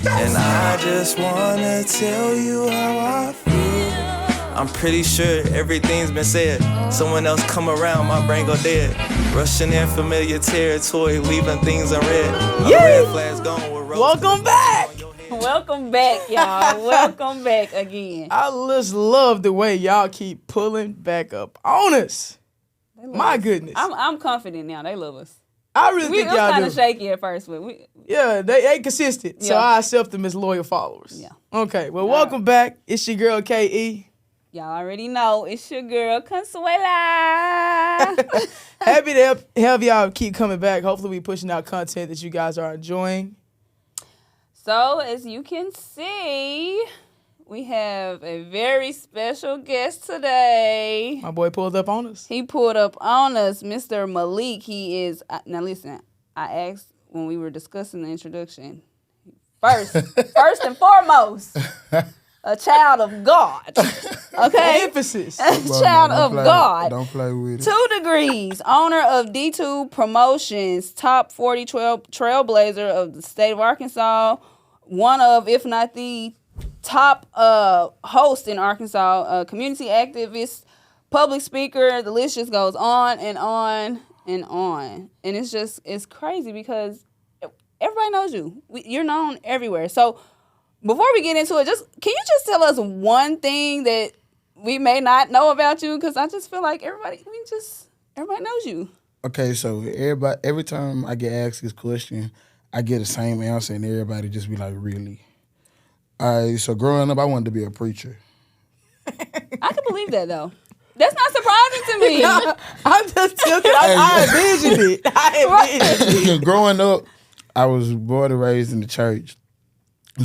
And I just wanna tell you how I feel. I'm pretty sure everything's been said. Someone else come around, my brain go dead. Rushing in familiar territory, leaving things unread. Red flags gone with rose. Welcome back. Welcome back, y'all. Welcome back again. I just love the way y'all keep pulling back up on us. My goodness. I'm confident now. They love us. I really think y'all do. We was kind of shaky at first, but they ain't consistent. So I accept them as loyal followers. Yeah. Okay, well, welcome back. It's your girl, K.E. Y'all already know it's your girl, Consuela. Happy to have y'all keep coming back. Hopefully we pushing out content that you guys are enjoying. So, as you can see, we have a very special guest today. My boy pulled up on us. He pulled up on us, Mr. Malik. He is, now listen, I asked when we were discussing the introduction, first and foremost, a child of God. Okay? Emphasis. A child of God. Don't play with it. 2 degrees, owner of D2 Promotions, top 40 trailblazer of the state of Arkansas, one of, if not the top host in Arkansas, community activist, public speaker, the list just goes on and on and on. And it's crazy because everybody knows you. You're known everywhere. So before we get into it, can you just tell us one thing that we may not know about you? Because I just feel like everybody knows you. Okay, so every time I get asked this question, I get the same answer, and everybody just be like, really? So growing up, I wanted to be a preacher. I can believe that, though. That's not surprising to me. I'm just joking. I envisioned it. Growing up, I was born and raised in the church.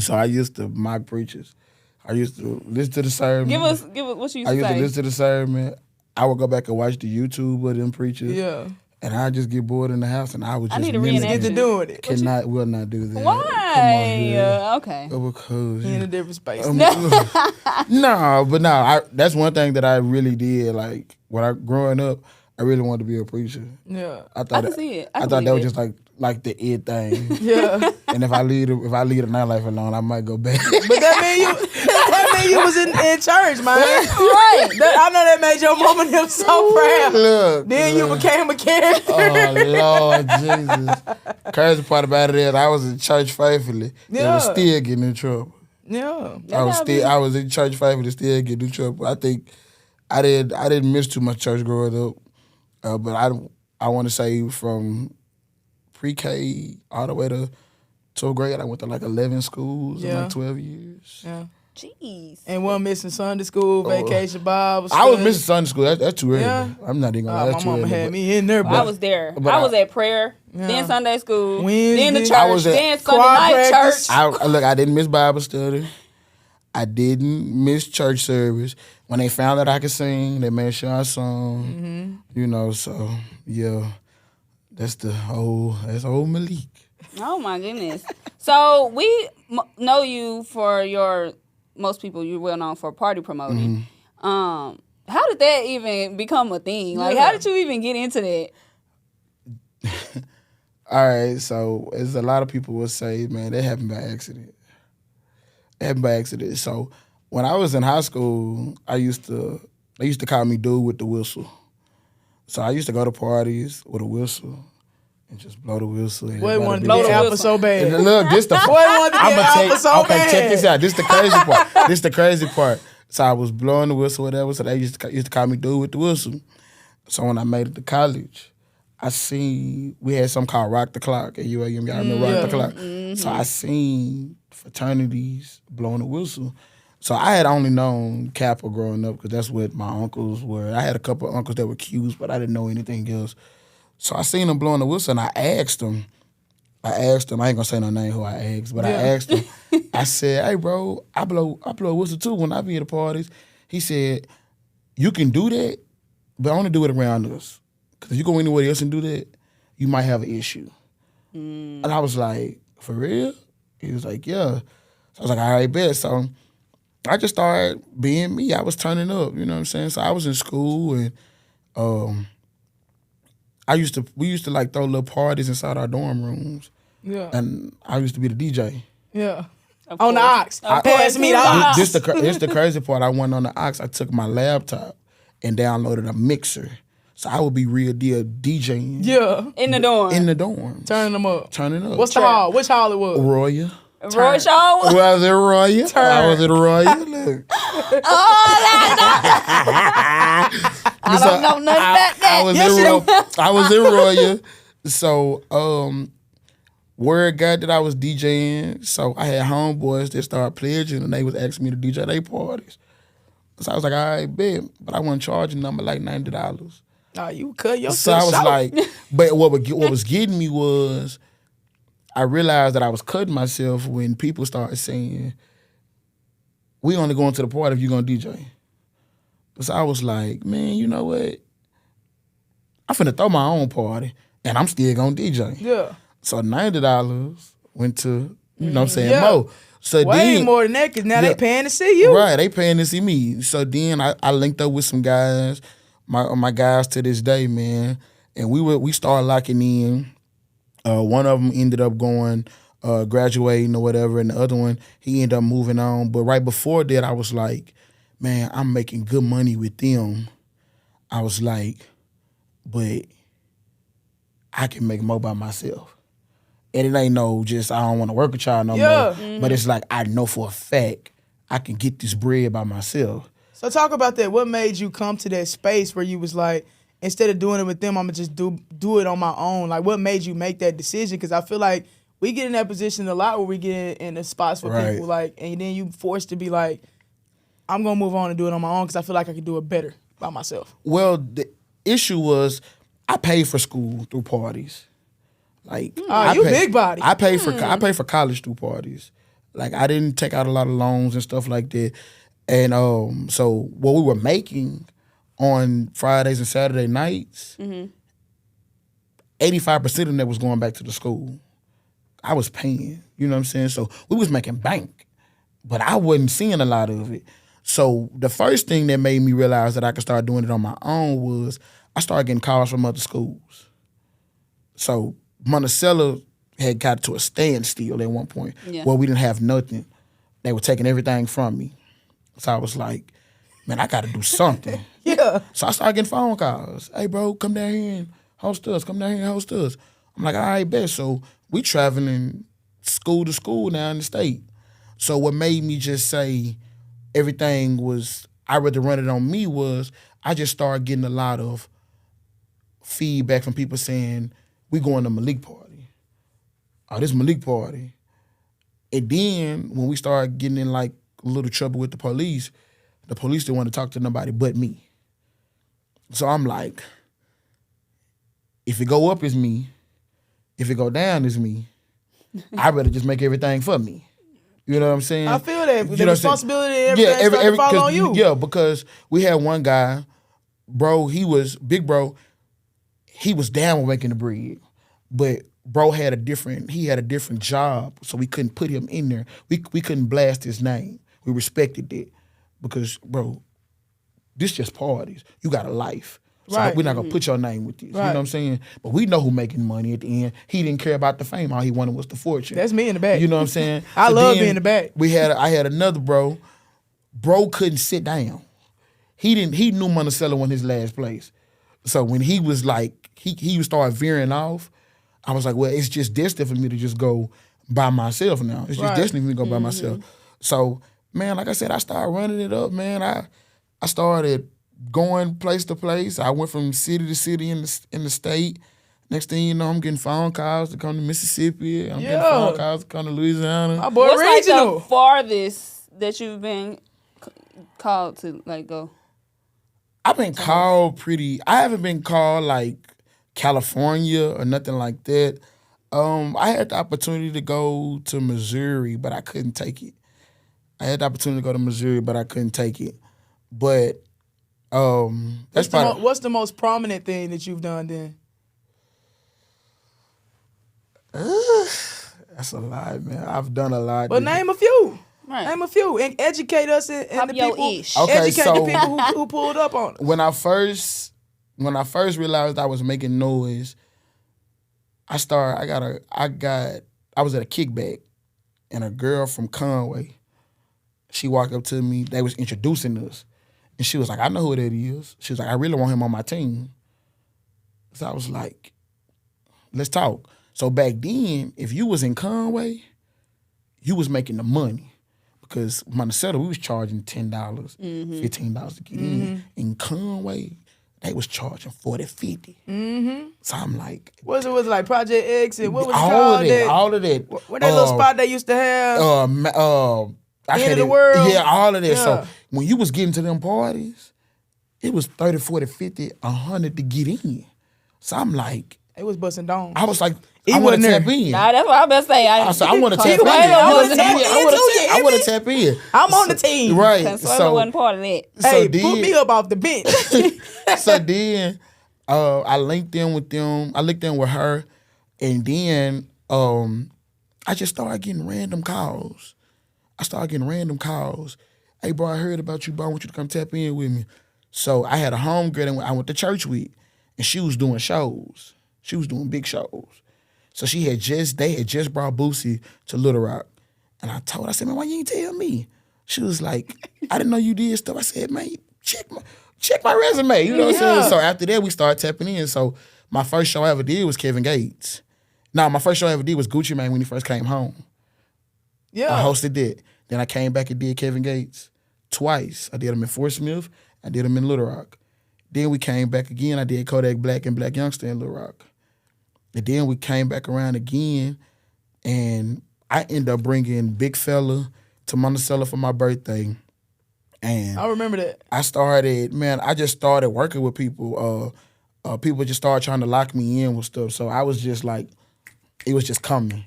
So I used to mock preachers. I used to listen to the sermon. Give us what you used to say. I used to listen to the sermon. I would go back and watch the YouTube of them preachers. Yeah. And I just get bored in the house, and I would just need a reenactment. Get to doing it. Will not do that. Why? Okay. Because in a different space. That's one thing that I really did. Like growing up, I really wanted to be a preacher. Yeah. I can see it. I thought that was just like the it thing. Yeah. And if I leave the nightlife alone, I might go back. But that mean you was in church, man. Right. I know that made your mama and them so proud. Look. You became a character. Oh, Lord Jesus. Crazy part about it is I was in church faithfully. Yeah. And was still getting in trouble. Yeah. I was in church faithfully, still getting in trouble. I think I didn't miss too much church growing up. But I want to say from pre-K all the way to 12th grade, I went to like 11 schools in like 12 years. Yeah. Jeez. And one missing Sunday school, vacation Bible study. I was missing Sunday school. That's too early. Yeah. I'm not even gonna lie. That's my too mama early. had me in there. I was there. I was at prayer, then Sunday school, then the church, then Sunday night church. I didn't miss Bible study. I didn't miss church service. When they found out I could sing, they made sure I sung. Mm-hmm. So yeah, that's old Malik. Oh my goodness. So we know you for most people, you're well known for party promoting. Mm-hmm. How did that even become a thing? Like, how did you even get into that? All right, so as a lot of people will say, man, that happened by accident. So when I was in high school, they used to call me dude with the whistle. So I used to go to parties with a whistle and just blow the whistle. Boy wanted to get alpha so bad. And look, this the check this out. This the crazy part. So I was blowing the whistle, whatever. So they used to call me dude with the whistle. So when I made it to college, we had something called Rock the Clock at UAM. Y'all remember Rock the Clock? Mm-hmm. So I seen fraternities blowing the whistle. So I had only known Kappa growing up because that's what my uncles were. I had a couple of uncles that were Qs, but I didn't know anything else. So I seen them blowing the whistle, and I asked them, I ain't gonna say no name who I asked, but I asked him, I said, hey bro, I blow a whistle too when I be at the parties. He said, you can do that, but only do it around us. Because if you go anywhere else and do that, you might have an issue. And I was like, for real? He was like, yeah. So I was like, all right, bet. So I just started being me. I was turning up, you know what I'm saying? So I was in school, and we used to like throw little parties inside our dorm rooms. Yeah. And I used to be the DJ. Yeah. Of On the course. ox. Pass me the ox. This the crazy part. I went on the ox. I took my laptop and downloaded a mixer. So I would be real deal DJing. Yeah. In the dorm. In the dorm. Turning them up. Turning up. What's the hall? Which hall it was? Royal. Roy Shaw. Was it Royal? I was at Royal. Look. I don't know nothing about that. I was in Royal. So word got that I was DJing. So I had homeboys that started pledging and they was asking me to DJ their parties. So I was like, all right, bet. But I wasn't charging them like $90. Oh, you cut So yourself I was short. like, but what was getting me was I realized that I was cutting myself when people started saying, we only going to the party if you're going to DJ. So I was like, man, you know what? I'm finna throw my own party and I'm still going to DJ. Yeah. So $90 went to, you know what I'm saying, Yeah. Mo. So Way then, more than that because now Yeah. they paying to see you. right, they paying to see me. So then I linked up with some guys, my guys to this day, man. And we started locking in. One of them ended up going, graduating or whatever, and the other one, he ended up moving on. But right before that, I was like, man, I'm making good money with them. I was like, but I can make more by myself. And it ain't no just, I don't want to work with y'all no Yeah. more. But it's like, I know for a fact I can get this bread by myself. So talk about that. What made you come to that space where you was like, instead of doing it with them, I'm gonna just do it on my own? Like, what made you make that decision? Because I feel like we get in that position a lot where we get in the spots for Right. people, like, and then you forced to be like, I'm gonna move on and do it on my own because I feel like I can do it better by myself. Well, the issue was I paid for school through parties. Like, You big body. I paid for college through parties. Like, I didn't take out a lot of loans and stuff like that. And so what we were making on Fridays and Saturday nights, 85% of them that was going back to the school. I was paying, you know what I'm saying? So we was making bank, but I wasn't seeing a lot of it. So the first thing that made me realize that I could start doing it on my own was I started getting calls from other schools. So Monticello had got to a standstill at one point where we didn't have nothing. They were taking everything from me. So I was like, man, I got to do something. Yeah. So I started getting phone calls. Hey, bro, come down here and host us. Come down here and host us. I'm like, all right, bet. So we traveling school to school now in the state. So what made me just say everything was, I'd rather run it on me was I just started getting a lot of feedback from people saying, we going to Malik party. Oh, this Malik party. And then when we started getting in like a little trouble with the police didn't want to talk to nobody but me. So I'm like, if it go up, it's me. If it go down, it's me. I'd rather just make everything for me. You know what I'm saying? I feel that. You The know what I'm saying? responsibility and everything started to fall on you. Yeah, because we had one guy, bro, he was, big bro, he was down with making the bread. But bro had a different job, so we couldn't put him in there. We couldn't blast his name. We respected that. Because, bro, this just parties. You got a life. So Right. we're not going to put your name with this. You know Right. what I'm saying? But we know who making money at the end. He didn't care about the fame. All he wanted was the fortune. That's me in the back. You know what I'm saying? I So love then being in the back. I had another bro. Bro couldn't sit down. He knew Monticello won his last place. So when he was like, he started veering off, I was like, well, it's just destined for me to just go by myself now. It's just Right. destined for me to go by myself. So, man, like I said, I started running it up, man. I started going place to place. I went from city to city in the state. Next thing you know, I'm getting phone calls to come to Mississippi. I'm getting phone calls to come to Louisiana. My boy What's like regional. the farthest that you've been called to like go? I've been called I haven't been called like California or nothing like that. I had the opportunity to go to Missouri, but I couldn't take it. I had the opportunity to go to Missouri, but I couldn't take it. But that's probably What's the most prominent thing that you've done then? that's a lot, man. I've done a lot. But name a few. Right. Name a few and educate us and Pop the your people. ish. Okay, educate so- the people who pulled up on it. When I first realized I was making noise, I got I was at a kickback, and a girl from Conway, she walked up to me. They was introducing us, and she was like, "I know who that is." She was like, "I really want him on my team." So I was like, "Let's talk." So back then, if you was in Conway, you was making the money. Because Monticello, we was charging $10, $15 to get in. In Conway, they was charging $40, $50. So I'm like, Was it like Project X and what was it all called? of that, all of that. What that little spot they used to have? End of the world? Yeah, all of that. Yeah. So when you was getting to them parties, it was 30, 40, 50, 100 to get in. So I'm like, It was busting down. I was like, He I want to wasn't tap in. Nah, that's what I best say. I said, I want to tap in. Consuelo I wasn't there. I want to tap in. I'm on the team. Right. Consuelo wasn't part of that. Hey, then, put me up off the bench. So then I linked in with them. I linked in with her. And then I just started getting random calls. Hey, bro, I heard about you, bro. I want you to come tap in with me. So I had a homegirl that I went to church with, and she was doing shows. She was doing big shows. So they had just brought Boosie to Little Rock. And I told her, I said, man, why you ain't tell me? She was like, I didn't know you did stuff. I said, man, check my resume. You know what I'm saying? So after that, we started tapping in. So my first show I ever did was Kevin Gates. My first show I ever did was Gucci Mane when he first came home. Yeah. I hosted that. Then I came back and did Kevin Gates twice. I did him in Fort Smith. I did him in Little Rock. Then we came back again. I did Kodak Black and Black Youngster in Little Rock. And then we came back around again, and I ended up bringing Big Fella to Monticello for my birthday. And I remember that. I just started working with people. People just started trying to lock me in with stuff. So I was just like, it was just coming.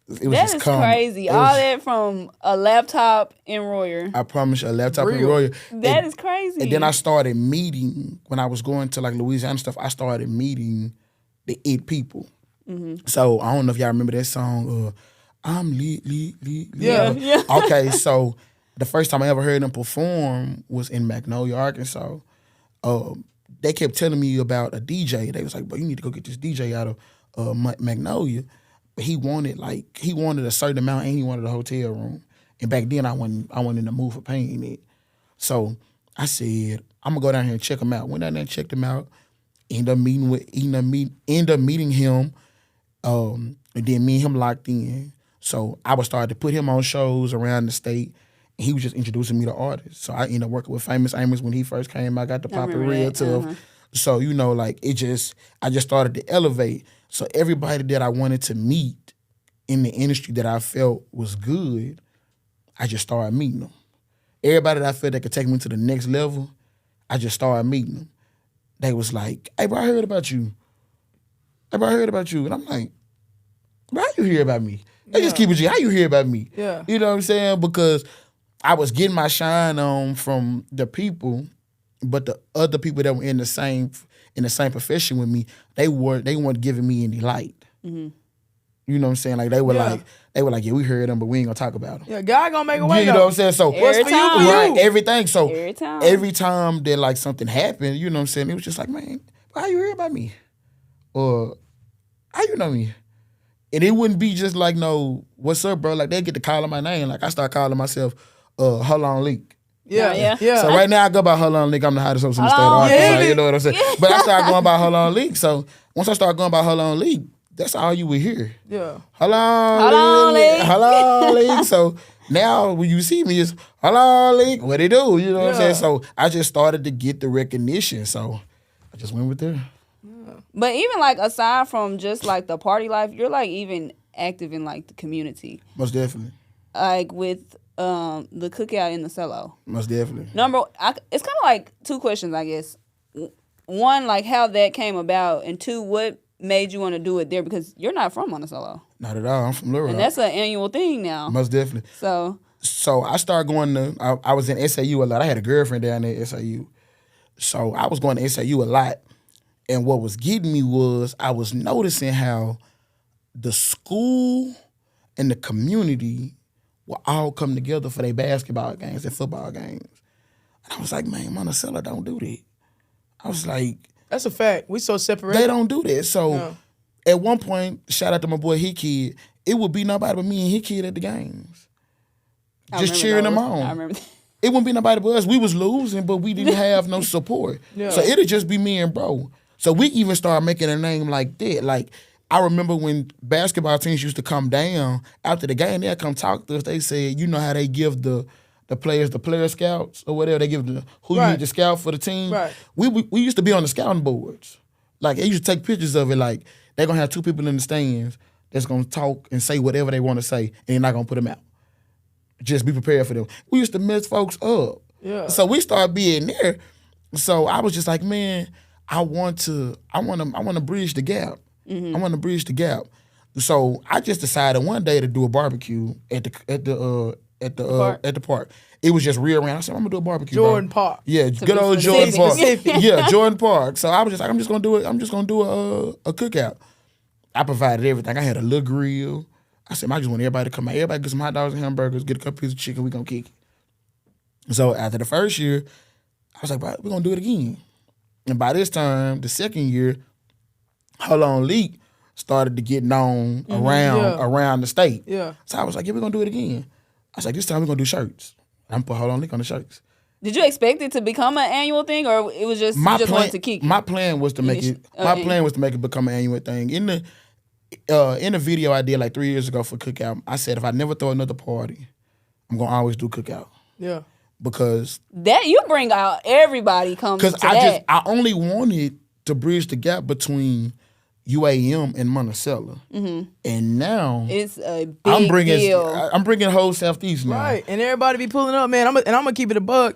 That is crazy. All that from a laptop in Royer. I promise you, a laptop in Royer. That is crazy. And then I started meeting, when I was going to like Louisiana stuff, I started meeting the it people. So I don't know if y'all remember that song, I'm lit. Yeah. Okay, so the first time I ever heard them perform was in Magnolia, Arkansas. They kept telling me about a DJ. They was like, bro, you need to go get this DJ out of Magnolia. But he wanted a certain amount, and he wanted a hotel room. And back then I wasn't in the mood for paying it. So I said, I'm gonna go down here and check him out. Went down there and checked him out. End up meeting him. And then me and him locked in. So I was starting to put him on shows around the state. And he was just introducing me to artists. So I ended up working with Famous Amos when he first came. I got the Papa Real Tough. So, I just started to elevate. So everybody that I wanted to meet in the industry that I felt was good, I just started meeting them. Everybody that I felt that could take me to the next level, I just started meeting them. They was like, hey, bro, I heard about you. And I'm like, bro, how you hear about me? They just keep it G. How you hear about me? Yeah. You know what I'm saying? Because I was getting my shine on from the people, but the other people that were in the same profession with me, they weren't giving me any light. Mm-hmm. You know what I'm saying? Like they were like, yeah, we heard them, but we ain't gonna talk about them. Yeah, God gonna make a way. You know what I'm saying? So what's for you, for right, you. everything. So Every time that like something happened, you know what I'm saying? It was just like, man, how you hear about me? Or how you know me? And it wouldn't be just like, no, what's up, bro? Like they get to calling my name. Like I start calling myself Holonliik. Yeah. So right now I go by Holonliik. I'm the hottest host in the state of Arkansas. You know what I'm saying? But I started going by Holonliik. So once I started going by Holonliik, that's all you would hear. Yeah. Holonliik. So now when you see me, it's Holonliik. What it do? You know what I'm saying? So I just started to get the recognition. So I just went with that. But even like aside from just like the party life, you're like even active in like the community. Most definitely. Like with the Cookout in the Cello. Most definitely. It's kind of like two questions, I guess. One, like how that came about, and two, what made you want to do it there? Because you're not from Monticello. Not at all. I'm from Little Rock. And that's an annual thing now. Most definitely. So I started going to, I was in SAU a lot. I had a girlfriend down there at SAU. So I was going to SAU a lot. And what was getting me was I was noticing how the school and the community will all come together for their basketball games and football games. And I was like, man, Monticello don't do that. I was like, that's a fact. We so separated. They don't do that. So at one point, shout out to my boy He Kid, it would be nobody but me and his kid at the games. I Just remember cheering them those. on. I remember that. It wouldn't be nobody but us. We was losing, but we didn't have no support. Yeah. So it'd just be me and bro. So we even started making a name like that. Like, I remember when basketball teams used to come down after the game, they'd come talk to us. They said, you know how they give the players the player scouts or whatever. They give the who you need to scout for the team. Right. We used to be on the scouting boards. Like, they used to take pictures of it. Like, they're going to have 2 people in the stands that's going to talk and say whatever they want to say, and they're not going to put them out. Just be prepared for them. We used to mess folks up. Yeah. So we started being there. So I was just like, man, I want to bridge the gap. I want to bridge the gap. So I just decided one day to do a barbecue at the park. It was just real around. I said, I'm gonna do a barbecue. Jordan bro. Park. Yeah, good old Jordan Park. Yeah, Jordan Park. So I was just like, I'm just gonna do a cookout. I provided everything. I had a little grill. I said, I just want everybody to come out. Everybody get some hot dogs and hamburgers, get a couple pieces of chicken, we gonna kick it. So after the first year, I was like, we're gonna do it again. And by this time, the second year, Holonliik started to get known around the state. Yeah. So I was like, yeah, we're gonna do it again. I was like, this time we're gonna do shirts. I'm gonna put Holonliik on the shirts. Did you expect it to become an annual thing, or it was just you just wanted to kick it? My plan was to make it. My plan was to make it become an annual thing. In the video I did like 3 years ago for Cookout, I said if I never throw another party, I'm gonna always do Cookout. Yeah. Because that you bring out everybody comes to that. I only wanted to bridge the gap between UAM and Monticello, and now it's a big deal. I'm bringing whole Southeast now, Right, and everybody be pulling up, man. I'm gonna keep it a buck.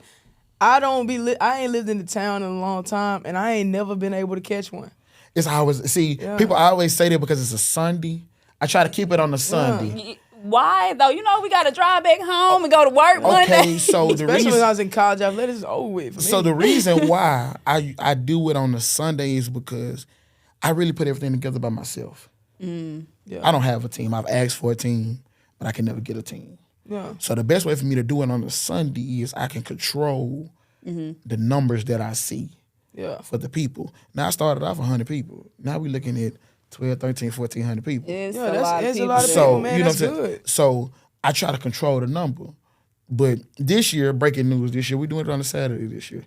I ain't lived in the town in a long time, and I ain't never been able to catch one. It's always people always say that because it's a Sunday. I try to keep it on a Sunday. Why though? You know we got to drive back home and go to work Monday. So the Especially reason when I was in college, athletics is over with for me. So the reason why I do it on a Sunday is because I really put everything together by myself. Yeah. I don't have a team. I've asked for a team, but I can never get a team. Yeah. So the best way for me to do it on a Sunday is I can control the numbers that I see for the people. Now I started off 100 people. Now we're looking at 12, 13, 1,400 people. It's Yeah, a lot of it's a people. lot of So, people, man. you know That's what I'm saying? good. So I try to control the number. But this year, breaking news this year, we're doing it on a Saturday this year.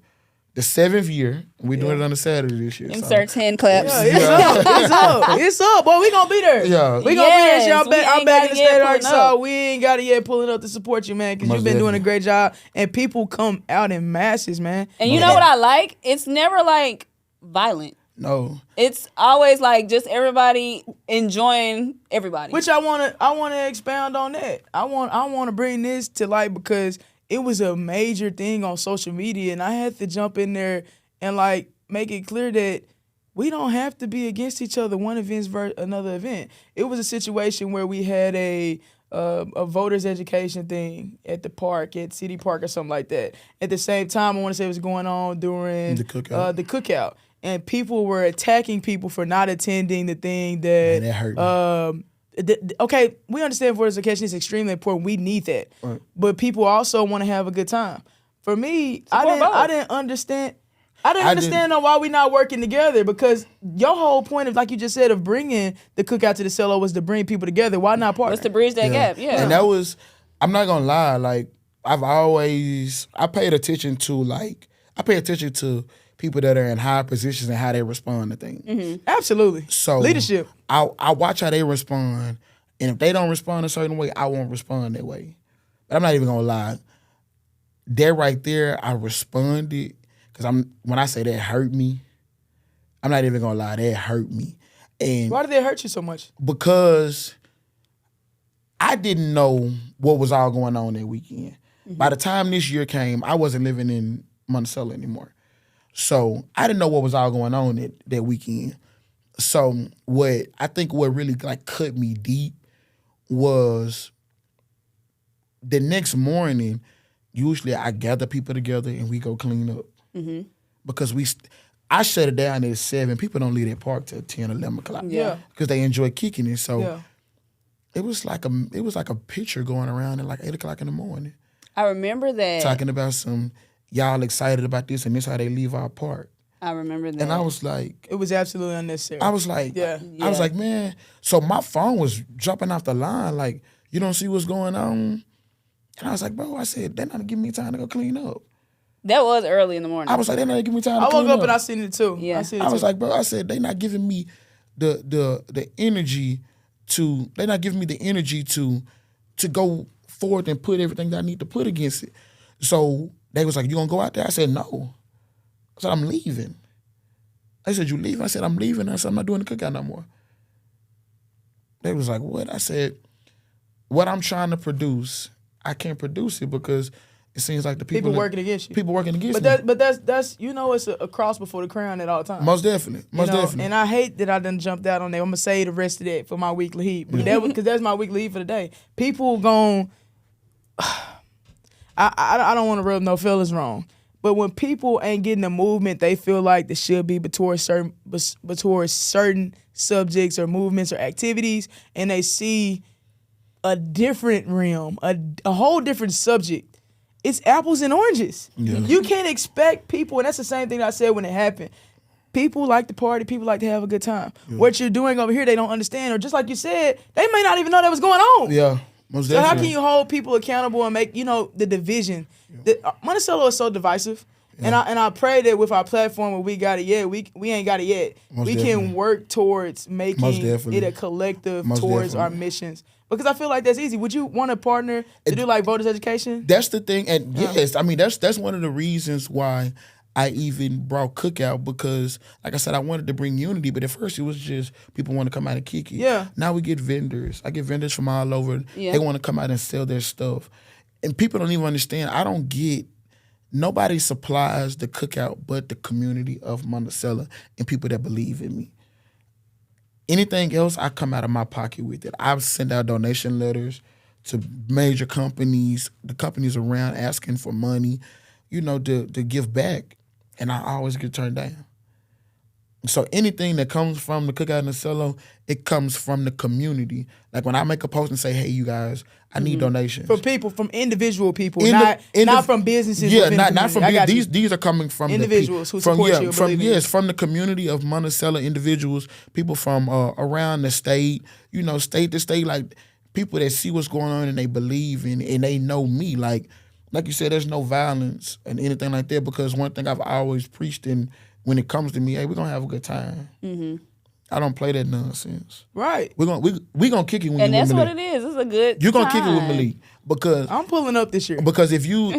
The 7th year, we're doing it on a Saturday this year. Insert 10 claps. Yeah, it's up. Boy, we gonna be there. Yeah. We gonna be there. Yes, So I'm we back ain't in the gotta state get of pulling Arkansas. up. We ain't got to yet pulling up to support you, man, because Most you've been doing a definitely. great job. And people come out in masses, man. And you know what I like? It's never like violent. No. It's always like just everybody enjoying everybody. Which I wanna expound on that. I wanna bring this to light because it was a major thing on social media, and I had to jump in there and like make it clear that we don't have to be against each other. One event's another event. It was a situation where we had a voters education thing at the park, at City Park or something like that. At the same time, I want to say it was going on during The cookout. And people were attacking people for not attending the thing that. Man, that hurt me. Okay, we understand voters education is extremely important. We need that, Right. but people also want to have a good time. For me, I didn't understand. I didn't understand on why we not working together, because your whole point of, like you just said, of bringing the Cookout to the Cello was to bring people together. Why not partner? What's to bridge that gap? Yeah. And that was, I'm not gonna lie, like I paid attention to people that are in high positions and how they respond to things. Absolutely. So leadership. I watch how they respond, and if they don't respond a certain way, I won't respond that way. But I'm not even gonna lie. That right there, I responded because when I say that hurt me, I'm not even gonna lie, that hurt me. And Why did they hurt you so much? because I didn't know what was all going on that weekend. By the time this year came, I wasn't living in Monticello anymore. So I didn't know what was all going on that weekend. So what really like cut me deep was the next morning, usually I gather people together and we go clean up. Because I shut it down at 7. People don't leave that park till 10, 11 o'clock. Yeah. Because they enjoy kicking it. So Yeah. it was like a picture going around at like 8 o'clock in the morning. I remember that. Talking about some, y'all excited about this and this how they leave our park. I remember that. And I was like, It was absolutely unnecessary. I was like, Yeah. I was like, man. So my phone was jumping off the line. Like, you don't see what's going on. And I was like, bro, I said, they're not giving me time to go clean up. That was early in the morning. I was like, they're not giving me time to I clean up. woke up and I seen it too. Yeah. I seen it I was too. like, bro, I said, they're not giving me the energy to go forward and put everything that I need to put against it. So they was like, you gonna go out there? I said, no. I said, I'm leaving. They said, you leaving? I said, I'm leaving. I said, I'm not doing the cookout no more. They was like, what? I said, what I'm trying to produce, I can't produce it because it seems like the people working against you. People working against me. But that's it's a cross before the crown at all times. Most definitely. Definitely. And I hate that I done jumped out on there. I'm gonna say the rest of that for my weekly heat, but because that's my weekly heat for the day. People gon' I don't want to rub no feelings wrong, but when people ain't getting the movement they feel like they should be towards certain subjects or movements or activities, and they see a different realm, a whole different subject, it's apples and oranges. Yeah. You can't expect people, and that's the same thing I said when it happened. People like to party, people like to have a good time. Yeah. What you're doing over here, they don't understand, or just like you said, they may not even know that was going on. Yeah, most so definitely. how can you hold people accountable and make the division? Yeah. Monticello is so divisive. Yeah. And I pray that with our platform where we got it yet, we ain't got it yet. We can work towards making it a collective towards our missions. Because I feel like that's easy. Would you want a partner to do like voters education? That's the thing. And yes, I mean that's one of the reasons why I even brought Cookout, because like I said, I wanted to bring unity, but at first it was just people want to come out and kick it. Yeah. Now we get vendors. I get vendors from all over. Yeah. They want to come out and sell their stuff. And people don't even understand. Nobody supplies the Cookout but the community of Monticello and people that believe in me. Anything else, I come out of my pocket with it. I've sent out donation letters to major companies, the companies around asking for money, to give back. And I always get turned down. So anything that comes from the Cookout and the Cello, it comes from the community. Like when I make a post and say, hey, you guys, I need donations. From individual people, not from businesses. Yeah, not from businesses. These are coming from individuals who support you. From the community of Monticello individuals, people from around the state, state to state, like people that see what's going on and they believe in and they know me. Like you said, there's no violence and anything like that, because one thing I've always preached when it comes to me, hey, we're gonna have a good time. Mm-hmm. I don't play that nonsense. Right. We're gonna kick it when and you that's with what Malik. it is. It's a good. You're gonna time. kick it with Malik, because I'm pulling up this year. Because if you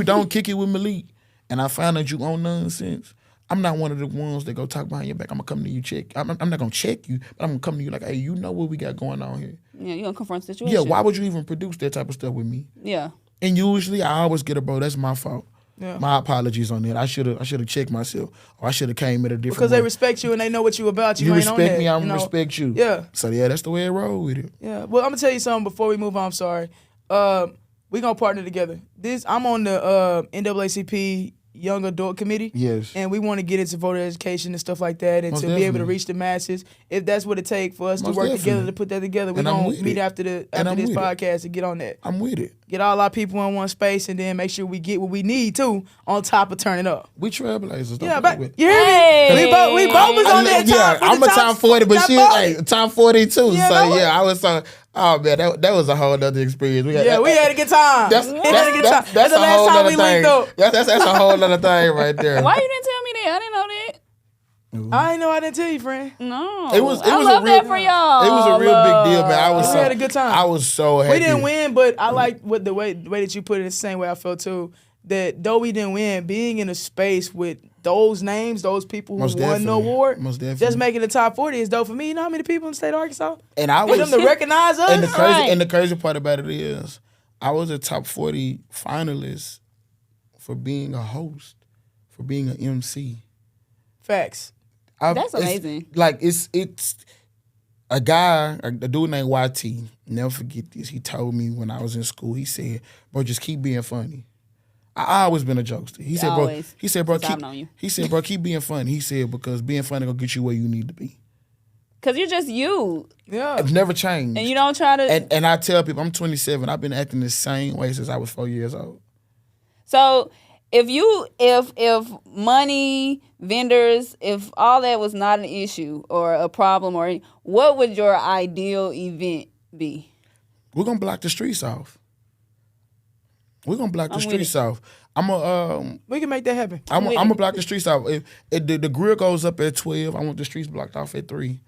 don't kick it with Malik, and I find that you own nonsense, I'm not one of the ones that go talk behind your back. I'm gonna come to you check. I'm not gonna check you, but I'm gonna come to you like, hey, you know what we got going on here. Yeah, you're gonna confront the situation. Yeah, why would you even produce that type of stuff with me? Yeah. And usually I always get a bro, that's my fault. Yeah. My apologies on that. I should have checked myself, or I should have came at a different because way. they respect you and they know what you about. You ain't respect on that, me, I'm gonna respect you. Yeah. So yeah, that's the way it roll with it. Yeah. Well, I'm gonna tell you something before we move on. I'm sorry. We gonna partner together. I'm on the NAACP Young Adult Committee. Yes. And we want to get into voter education and stuff like that, and Most to definitely. be able to reach the masses. If that's what it takes for us Most to work definitely. together to put that together, we're And I'm gonna with meet it. after this with it. podcast and get on that. I'm with it. Get all our people in one space, and then make sure we get what we need too, on top of turning up. We trailblazers. Don't Yeah, play but with. you hear me? Hey. We both was on that top. I'm a top 40, but she like top 40 too. Yeah, So no. yeah, I was so. Oh man, that was a whole other experience. We had a good time. That's We had a good time. That's the a last whole time other we thing. linked up. That's a whole other thing right there. Why you didn't tell me that? I didn't know that. I ain't know. I didn't tell you, friend. No. It was I a love real, that for y'all. It was a real big deal, man. We had a good time. I was so happy. We didn't win, but I like the way that you put it. The same way I felt too. That though we didn't win, being in a space with those names, those people who won the award, Most definitely. just making the top 40 is dope for me. You know how many people in the state of Arkansas? And I For was them to recognize us. and the crazy part about it is, I was a top 40 finalist for being a host, for being an MC. Facts. That's amazing. It's a guy, a dude named YT. Never forget this. He told me when I was in school. He said, "Bro, just keep being funny." I always been a jokester. He said, Always. "Bro, Since I've known you. He said, "Bro, keep being funny." He said, "Because being funny gonna get you where you need to be." Because you're just you. Yeah. I've never changed. And you don't try to. And I tell people, I'm 27. I've been acting the same way since I was 4 years old. So if money, vendors, if all that was not an issue or a problem, what would your ideal event be? We're gonna block the streets off. We're gonna block the I'm with streets it. off. We can make that happen. I'm gonna block the streets off. If the grill goes up at 12, I want the streets blocked off at 3.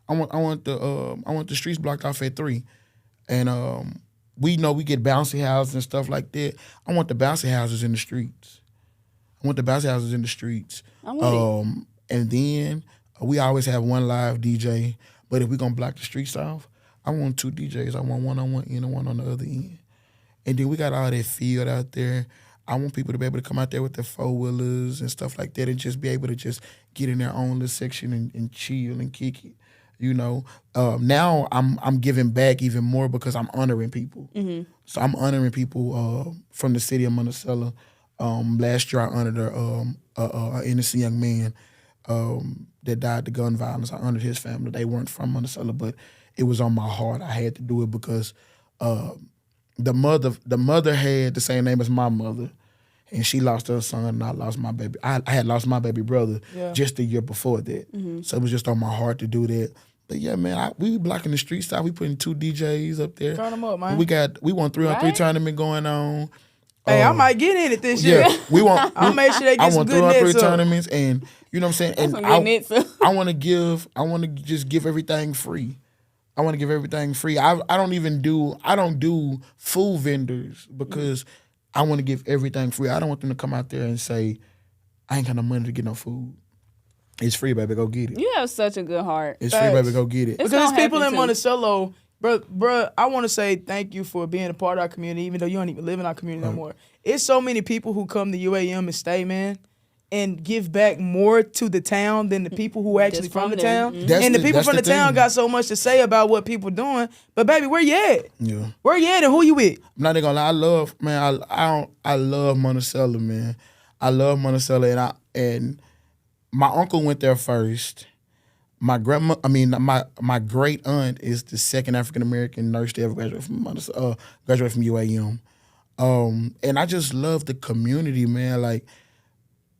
I want the streets blocked off at 3. And we know we get bouncy houses and stuff like that. I want the bouncy houses in the streets. I'm with it. And then we always have one live DJ. But if we're gonna block the streets off, I want 2 DJs. I want one on one end and one on the other end. And then we got all that field out there. I want people to be able to come out there with their 4-wheelers and stuff like that and just be able to just get in their own little section and chill and kick it. Now I'm giving back even more because I'm honoring people. Mm-hmm. So I'm honoring people from the city of Monticello. Last year I honored an innocent young man that died to gun violence. I honored his family. They weren't from Monticello, but it was on my heart. I had to do it because the mother had the same name as my mother, and she lost her son, and I lost my baby. I had lost my baby brother just the year before that. Mm-hmm. So it was just on my heart to do that. But yeah, man, we blocking the street side. We putting 2 DJs up there. Turn them up, man. We want 3-on-3 tournament going on. Hey, I might get in it this year. Yeah, we want. I'll make sure they get some good nets. I want 3-on-3 tournaments, and you know what I'm saying. And I want to just give everything free. I want to give everything free. I don't do food vendors because I want to give everything free. I don't want them to come out there and say, I ain't got no money to get no food. It's free, baby. Go get it. You have such a good heart. It's free, baby. Go get it. Because there's people in Monticello, bro. I want to say thank you for being a part of our community, even though you don't even live in our community no more. It's so many people who come to UAM and stay, man, and give back more to the town than the people who actually from the town. Mm-hmm. And the people from the town got so much to say about what people doing. But baby, where you at? Yeah. Where you at and who you with? I'm not even gonna lie. I love Monticello, man. I love Monticello, and my uncle went there first. My my great aunt is the second African American nurse to ever graduate from UAM. And I just love the community, man. Like,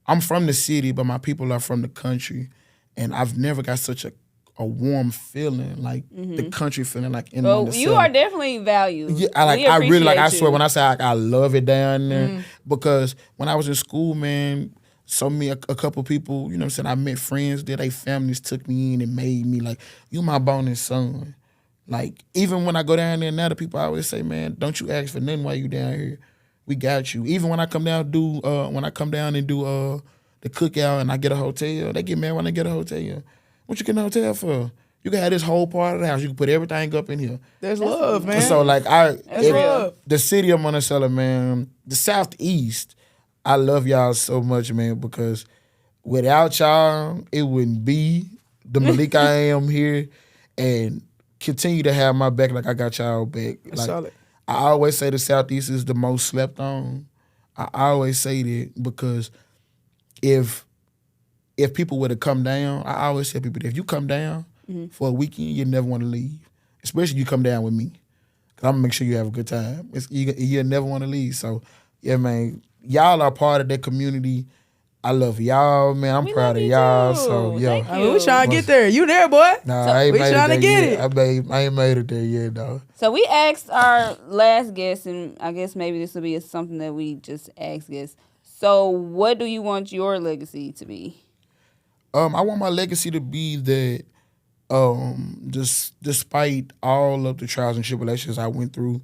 I'm from the city, but my people are from the country, and I've never got such a warm feeling, like the country feeling, like in Monticello. You are definitely valued. Yeah, I really like. I swear, when I say I love it down there, because when I was in school, man. A couple people, you know what I'm saying, I met friends there, they families took me in and made me like, you my bonus son. Like, even when I go down there now, the people always say, man, don't you ask for nothing while you down here. We got you. Even when I come down and do the cookout and I get a hotel, they get mad when I get a hotel. What you get a hotel for? You can have this whole part of the house. You can put everything up in here. That's love, man. So like love. The city of Monticello, man, the Southeast, I love y'all so much, man, because without y'all, it wouldn't be the Malik I am here, and continue to have my back like I got y'all back. That's like, solid. I always say the Southeast is the most slept on. I always say that because if people were to come down, I always tell people that if you come down for a weekend, you never want to leave, especially you come down with me, because I'm going to make sure you have a good time. You'll never want to leave. So, yeah, man. Y'all are part of that community. I love y'all, man. I'm proud of y'all. Too. So, yeah. We trying to get there. You there, boy? Nah, I ain't we made trying it to there get yet. it. I ain't made it there yet, though. So we asked our last guest, and I guess maybe this will be something that we just ask guests. So what do you want your legacy to be? I want my legacy to be that despite all of the trials and tribulations I went through,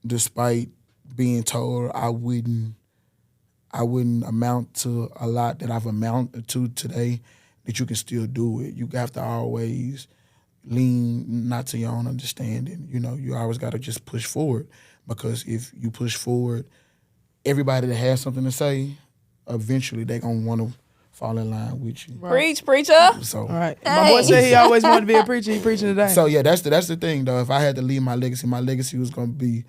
despite being told I wouldn't amount to a lot that I've amounted to today, that you can still do it. You have to always lean not to your own understanding. You know, you always got to just push forward, because if you push forward, everybody that has something to say, eventually they're going to want to fall in line with you. Right. Preach, preacher. So, all right. Hey. My boy said he always wanted to be a preacher. He preaching today. So, yeah, that's the thing, though. If I had to leave my legacy was going to be,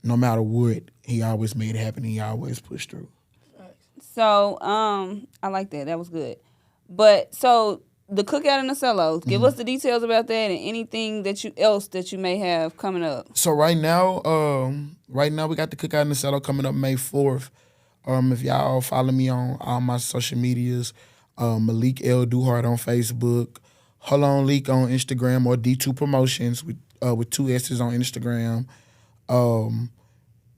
no matter what, he always made it happen. He always pushed through. So, I like that. That was good. But so the cookout in the Cello, give us the details about that and anything else that you may have coming up. So right now we got the cookout in the Cello coming up May 4th. If y'all follow me on all my social medias, Malik L. Duhart on Facebook, Holonliik on Instagram, or D2 Promotions with 2 S's on Instagram.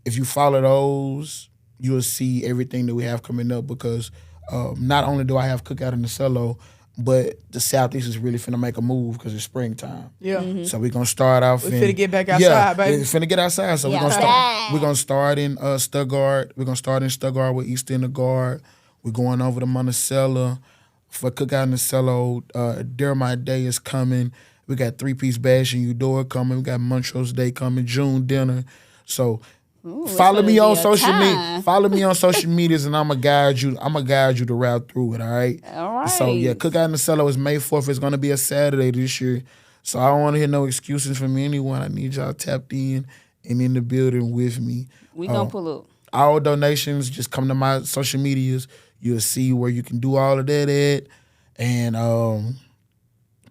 If you follow those, you'll see everything that we have coming up because not only do I have Cookout in the Cello, but the Southeast is really finna make a move because it's springtime. Yeah. Mm-hmm. So we're gonna start off. We finna get back outside, baby. We're finna get outside. So we're gonna start in Stuttgart. We're gonna start in Stuttgart with East End of Guard. We're going over to Monticello for Cookout in the Cello. During My Day is coming. We got 3-piece bashing you door coming. We got Montrose Day coming. June dinner. So. Follow me on social media. Follow me on social medias, and I'ma guide you the route through it. All right. All right. So yeah, Cookout in the Cello is May 4th. It's gonna be a Saturday this year. So I don't want to hear no excuses from anyone. I need y'all tapped in and in the building with me. We gonna pull up. All donations, just come to my social medias. You'll see where you can do all of that at, and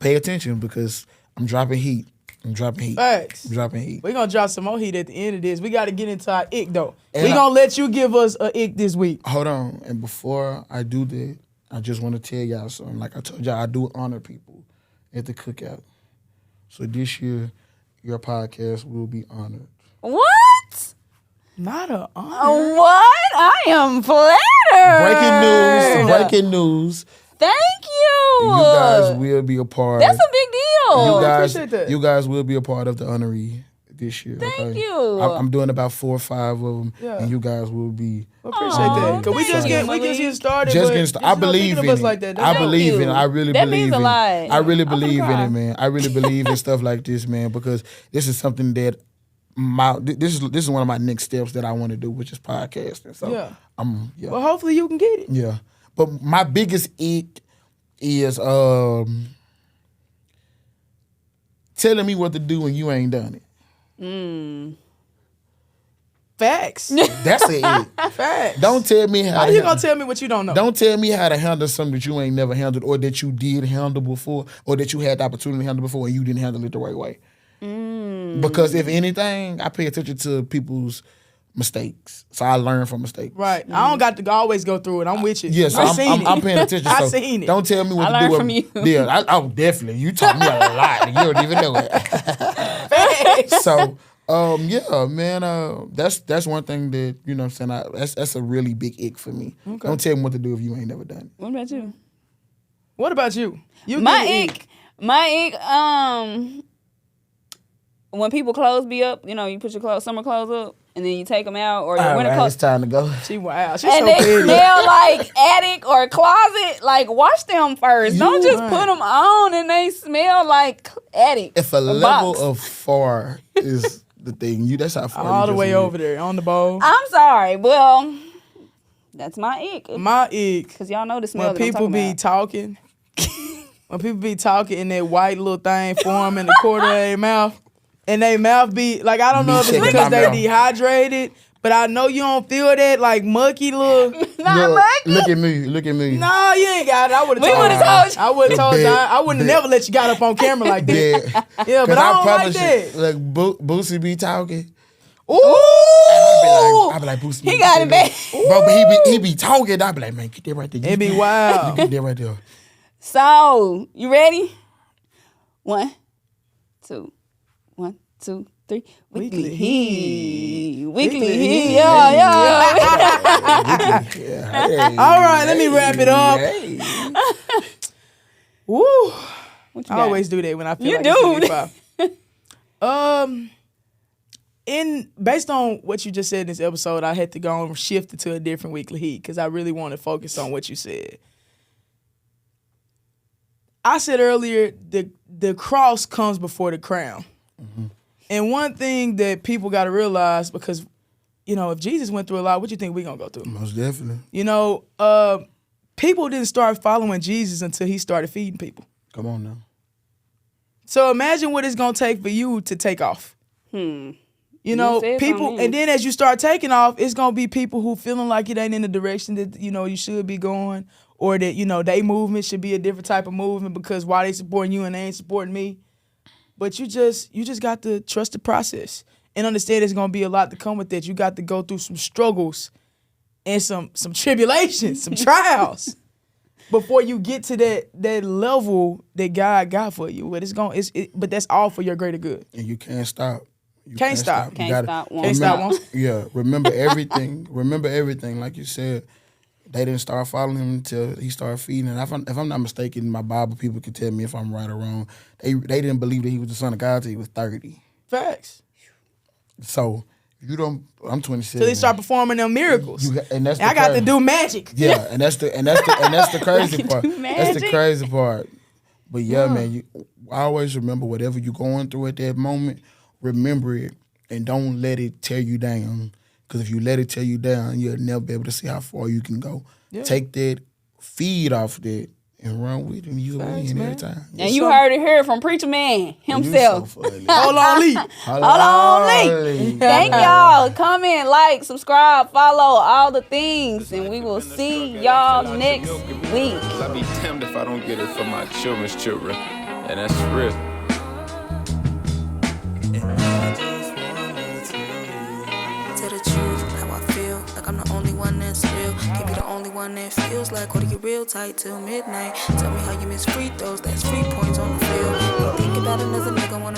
pay attention because I'm dropping heat. Facts. I'm dropping heat. We're going to drop some more heat at the end of this. We got to get into our ick, though. And We're going to let you give us a ick this week. Hold on. And before I do that, I just want to tell y'all something. Like I told y'all, I do honor people at the Cookout. So this year, your podcast will be honored. What? Not a honor. What? I am flattered. Breaking news. Thank you. You guys will be a part. That's a big deal. Appreciate that. You guys will be a part of the honoree this year. Thank okay? you. I'm doing about 4 or 5 of them, Yeah. and you guys will be. I appreciate that. Because we just getting started. Just but getting started. I believe in us it. like that. I believe in it. I really That believe means a in lot. it. I really I'm gonna believe in cry. it, man. I really believe in stuff like this, man, because this is something that this is one of my next steps that I want to do, which is podcasting. So Yeah. yeah. Well, hopefully you can get it. Yeah. But my biggest ick is telling me what to do when you ain't done it. Facts. That's it. Facts. Don't tell me how How to you going to tell me what you don't know? Don't tell me how to handle something that you ain't never handled or that you did handle before or that you had the opportunity to handle before and you didn't handle it the right way. Because if anything, I pay attention to people's mistakes. So I learn from mistakes. Right. I don't got to always go through it. I'm with you. Yeah, so I'm paying attention. I So seen it. Don't tell me what I to do. learned from you. Yeah, definitely. You taught me a lot. You don't even know it. So, yeah, man, that's one thing that, you know what I'm saying, that's a really big ick for me. Okay. Don't tell me what to do if you ain't never done it. What about you? What about you? You My get ick, when people clothes be up, you know, you put your summer clothes up, and then you take them out, or your All winter right, clothes. it's time to go. She wow. She's And so they petty. smell like attic or closet. Like, wash them first. Don't just right. put them on and they smell like attic. If a or level box. of far is the thing, that's how far All you the just way went. over there on the bowl. I'm sorry. Well, that's my ick. My ick. Because y'all know the smell When that I'm people talking be about. talking, when people be talking and that white little thing form in the corner of their mouth, and they mouth be like, I don't know if it's checking because my they mouth. dehydrated, but I know you don't feel that like mucky little. Not mucky. Look at me. No, you ain't got it. I would have We told would've you. told you. I would have told you. Bet. I wouldn't never let you got up on camera like that. Yeah, Yeah, but I don't like that. Like Boosie be talking. Ooh. I be like Boosie. He got it back. Bro, but he be talking. I be like, man, get that right there. It be wild. Get that right there. So, you ready? 1, 2, 1, 2, 3. Weekly heat. Weekly heat. Yeah. All right, let me wrap it up. Hey. Woo. What you I got? always do that when I feel You like do. it's 55. Based on what you just said in this episode, I had to go and shift it to a different weekly heat because I really want to focus on what you said. I said earlier, the cross comes before the crown. Mm-hmm. And one thing that people got to realize, because, you know, if Jesus went through a lot, what you think we going to go through? Most definitely. You know, people didn't start following Jesus until he started feeding people. Come on now. So imagine what it's going to take for you to take off. You know, said people, something. and then as you start taking off, it's going to be people who feeling like it ain't in the direction that, you know, you should be going, or that, you know, they movement should be a different type of movement because why they supporting you and they ain't supporting me. But you just got to trust the process and understand there's going to be a lot to come with that. You got to go through some struggles and some tribulations, some trials before you get to that level that God got for you. But but that's all for your greater good. And you can't stop. You Can't stop. Won't stop. Yeah, remember everything. Remember everything. Like you said, they didn't start following him until he started feeding. And if I'm not mistaken, my Bible people can tell me if I'm right or wrong. They didn't believe that he was the son of God until he was 30. Facts. So you don't. I'm 27. Till he start performing them miracles. And that's I got to do magic. Yeah, and that's the crazy part. That's the crazy part. But yeah, man, I always remember whatever you're going through at that moment. Remember it and don't let it tear you down. Because if you let it tear you down, you'll never be able to see how far you can go. Yeah. Take that, feed off that, and run with it, and you'll win every time. And you heard it here from Preacher Man himself. Holonliik. Holonliik. Thank y'all. Comment, like, subscribe, follow, all the things, and we will see y'all next week. I'll be damned if I don't get it for my children's children, and that's real. I'm the only one that's real. Can't be the only one that feels like hold you real tight till midnight. Tell me how you miss free throws, that's 3 points on the field. You think about another nigga wanna